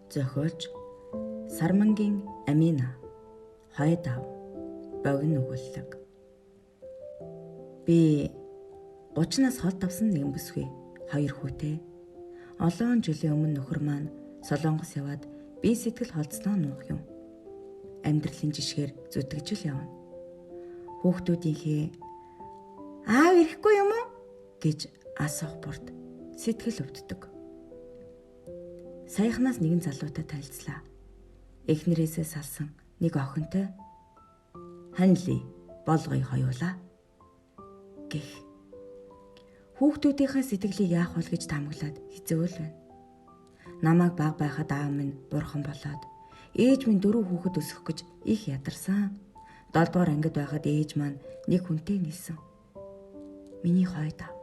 Зохиолч Сармангийн Амина. Хойд аав. Богино өгүүлэг. Би 30-наас хол давсан нэгэн бүсгүй 2 хүүтэй. Олон жилийн өмнө нөхөр маань Солонгос яваад би сэтгэл холдсноо нуух юм. Амьдралын жишгээр зүтгэжл явна. Хүүхдүүдийнхээ аав ирэхгүй юм уу гэж асуух бүрд сэтгэл өвддөг. Саяхнаас нэгэн залуутай танилцлаа. Эхнэрээсээ салсан нэг охинтой ханли болгоё хоёулаа гэх. Хүүхдүүдийнхээ сэтгэлийг яах вэ гэж тамаглаад хэцүү л байна. Намайг баг байхад аав минь бурхан болоод ээж минь 4 хүүхэд өсгөх гэж их ядарсан. 7 дугаар ангид байхад ээж маань нэг хүнтэй нийлсэн. Миний хойд аав.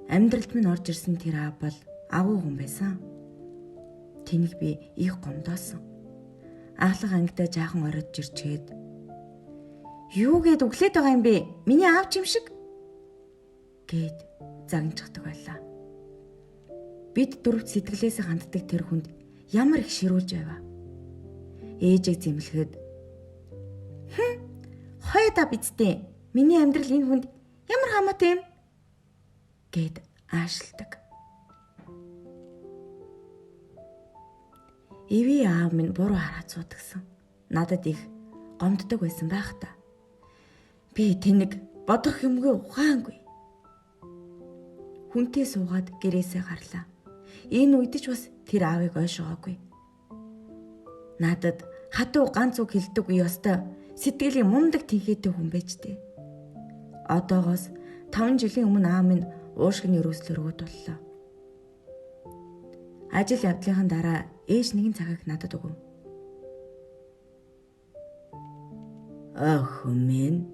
Амьдралд минь орж ирсэн тэр аав бол агуу хүн байсан. Тэнийг би их гомдоосон. Ахлах ангидаа жаахан оройд жирчгээд юу гээд өглөөд байгаа юм бэ? Миний аав ч юм шиг гээд загнаждаг байлаа. Бид дөрвт сэтгэлээсээ ханддаг тэр хүнд ямар их ширүүлж байваа. Ээжийг зэмлэхэд хойдоо бидтэй. Миний амьдрал энэ хүнд ямар хамаатай юм гээд аашилдаг. Иви аав минь буруу хараад суудагсан. Надад их гомддог байсан байх та. Би тэнэг бодох юмгүй ухаангүй. Хүнтэй суугаад гэрээсээ гарлаа. Энэ үед ч бас тэр аавыг ойшоогоогүй. Надад хатуу ганц үг хэлдэг ёстой сэтгэлийн мундаг тэнхээтэй хүн байжтэй. Одоогоос 5 жилийн өмнө аав минь уушгины өрөөслөөр өгöd боллоо. Ажил явдлынхан дараа ээж нэгэн цагийг надад өгөв. Ах минь,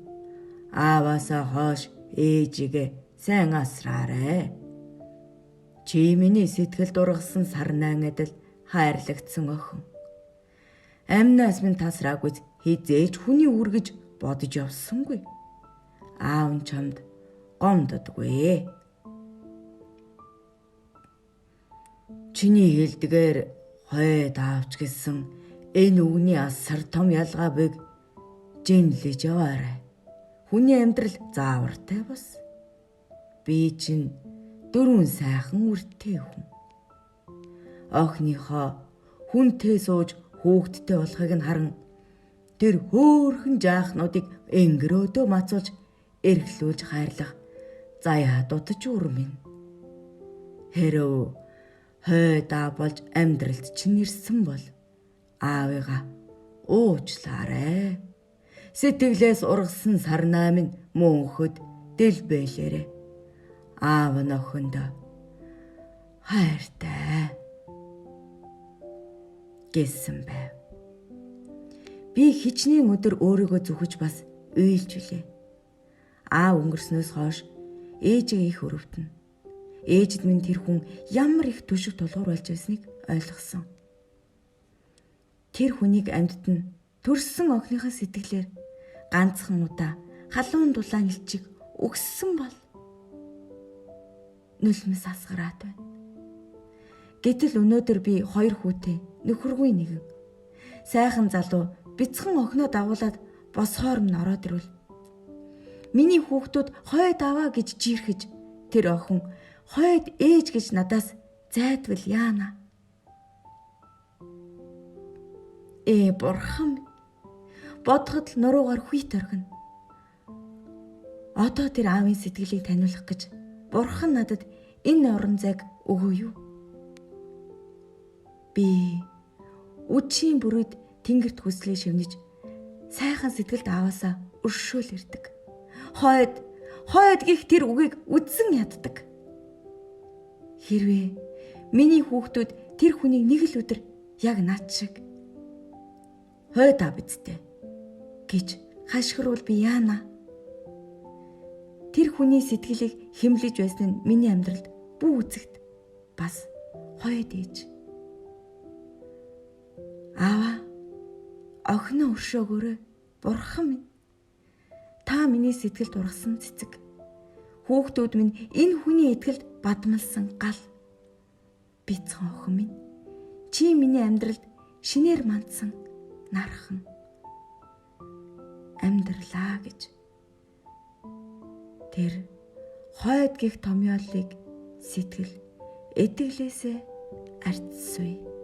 ааваасаа хойш ээжигээ сайн асраарэ. Чи миний сэтгэл дургасан сарнаан адил хайрлагдсан охин. Амнаас минь тасраагүй хизээж хүний үргэж бодож явсангүй. Аав нь чамд гомддоггүй. Чиний хэлдгээр хойд аавч гэсэн энэ үгний асар том ялгаабыг жинлэж яваарай. Хүний амьдрал заавартай бас. Би чинь 4 сайхан үртэй хүн. Охиныхоо хүнтэй сууж хүүхдтэй болохыг нь харан тэр хөөхөн жаахнуудыг энгэрөөдөө мацуулж эрхлүүлж хайрлах заяа дутаж үрмэн. Хэрв хойд аав болж амьдралд чинь ирсэн бол аавыгаа уучлаарай. Сэтгэлээс ургасан сарнаа минь мөнхөд дэлбэлээрэ. Аав нь охиндоо хайртай гэсэн байв. Би хичнээн өдөр өөрийгөө зүхэж бас уйлж үлээ. Аав өнгөрснөөс хойш ээжигээ их өрөвдөн. Ээжид минь тэр хүн ямар их түшиг тулгуур болж байсныг ойлгосон. Тэр хүнийг амьдд нь төрсөн охиныхаа сэтгэлээр ганцхан удаа халуун дулаан элчиг өгсөн бол нулимс асгараад байна. Гэтэл өнөөдөр би 2 хүүтэй, нөхөргүй нэгэн. Сайхан залуу бяцхан охиноо дагуулад босхоор минь ороод ирвэл миний хүүхдүүд хойд аваа гэж жирэхэж тэр охин хойд ээж гэж надаас зайдвал яана. Бурхан бодоход л нуруугаар хүйт оргино. Одоо тэр аавын сэтгэлийг таниулах гэж бурхан надад энэ орон зайг өгөө юу? Би үдшийн бүрүүд тэнгэрт хүслээ шивнэж сайхан сэтгэлд ааваасаа өршөөл ирдэг. Хойд гих тэр үгийг үдсэн яддаг. Хэрвээ миний хүүхдүүд тэр хүнийг нэг л өдөр яг над шиг хойд аа бидтэй гэж хашгирвал би яана. Тэр хүний сэтгэлийг хэмлэж байсан нь миний амьдралд бүх үзэгт бас хойд ээж. Аава, охиноо өршөөгөөрэй, бурхан минь. Та миний сэтгэлд ургасан цэцэг. Хүүхдүүд минь энэ хүний итгэлд бадмалсан гал. Бяцхан охин минь. Чи миний амьдралд шинээр мандсан нархан. Амьдралаа гэж. Тэр хойд гих томьёолыг сэтгэл эдэглээсээ ардсуй.